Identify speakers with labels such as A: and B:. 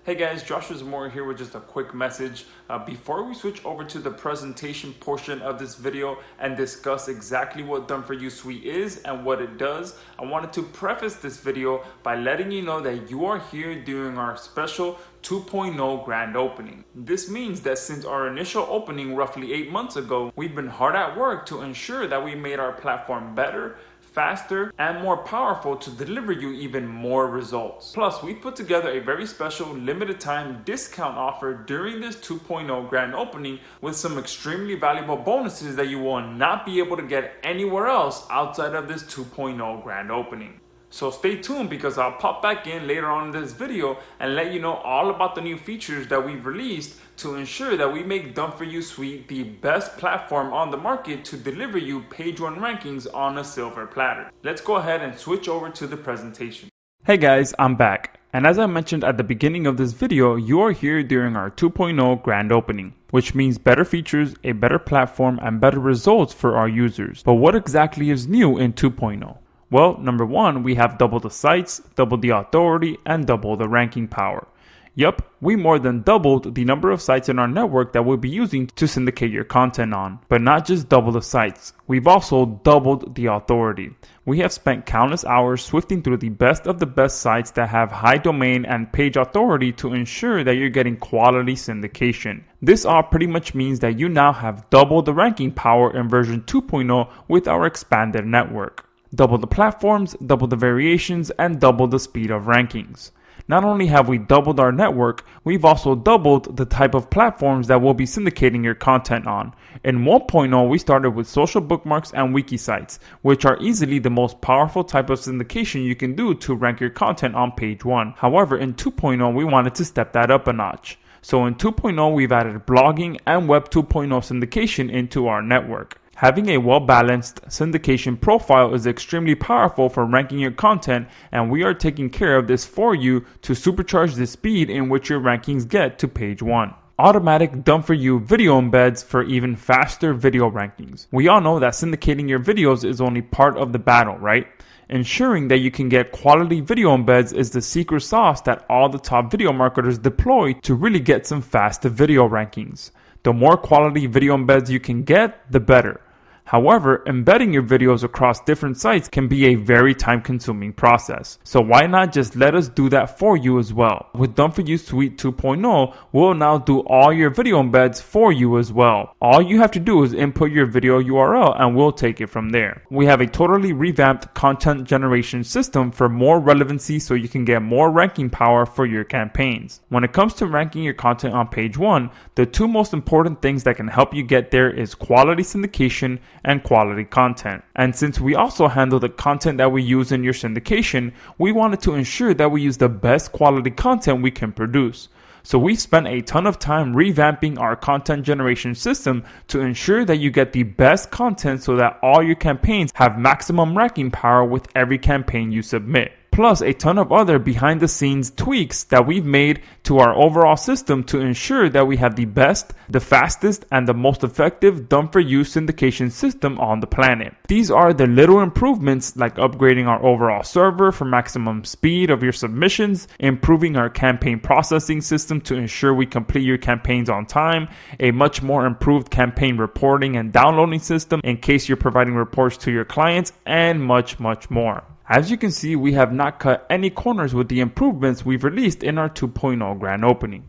A: Hey guys, Joshua Zamora here with just a quick message. Before we switch over to the presentation portion of this video and discuss exactly what Done For You Suite is and what it does, I wanted to preface this video by letting you know that you are here during our special 2.0 grand opening. This means that since our initial opening roughly 8 months ago, we've been hard at work to ensure that we made our platform better, faster, and more powerful to deliver you even more results. Plus, we put together a very special limited time discount offer during this 2.0 grand opening with some extremely valuable bonuses that you will not be able to get anywhere else outside of this 2.0 grand opening. So stay tuned because I'll pop back in later on in this video and let you know all about the new features that we've released to ensure that we make Done For You Suite the best platform on the market to deliver you page 1 rankings on a silver platter. Let's go ahead and switch over to the presentation. Hey guys, I'm back. And as I mentioned at the beginning of this video, you are here during our 2.0 grand opening, which means better features, a better platform, and better results for our users. But what exactly is new in 2.0? Well, number one, we have double the sites, double the authority, and double the ranking power. Yup, we more than doubled the number of sites in our network that we'll be using to syndicate your content on. But not just double the sites, we've also doubled the authority. We have spent countless hours sifting through the best of the best sites that have high domain and page authority to ensure that you're getting quality syndication. This all pretty much means that you now have double the ranking power in version 2.0 with our expanded network. Double the platforms, double the variations, and double the speed of rankings. Not only have we doubled our network, we've also doubled the type of platforms that we'll be syndicating your content on. In 1.0, we started with social bookmarks and wiki sites, which are easily the most powerful type of syndication you can do to rank your content on page 1. However, in 2.0, we wanted to step that up a notch. So in 2.0, we've added blogging and Web 2.0 syndication into our network. Having a well-balanced syndication profile is extremely powerful for ranking your content, and we are taking care of this for you to supercharge the speed in which your rankings get to page 1. Automatic Done For You video embeds for even faster video rankings. We all know that syndicating your videos is only part of the battle, right? Ensuring that you can get quality video embeds is the secret sauce that all the top video marketers deploy to really get some fast video rankings. The more quality video embeds you can get, the better. However, embedding your videos across different sites can be a very time-consuming process. So why not just let us do that for you as well? With Done For You Suite 2.0, we'll now do all your video embeds for you as well. All you have to do is input your video URL and we'll take it from there. We have a totally revamped content generation system for more relevancy so you can get more ranking power for your campaigns. When it comes to ranking your content on page 1, the two most important things that can help you get there is quality syndication and quality content. And since we also handle the content that we use in your syndication, we wanted to ensure that we use the best quality content we can produce. So we spent a ton of time revamping our content generation system to ensure that you get the best content so that all your campaigns have maximum ranking power with every campaign you submit. Plus a ton of other behind the scenes tweaks that we've made to our overall system to ensure that we have the best, the fastest, and the most effective Done For You syndication system on the planet. These are the little improvements like upgrading our overall server for maximum speed of your submissions, improving our campaign processing system to ensure we complete your campaigns on time, a much more improved campaign reporting and downloading system in case you're providing reports to your clients, and much more. As you can see, we have not cut any corners with the improvements we've released in our 2.0 grand opening.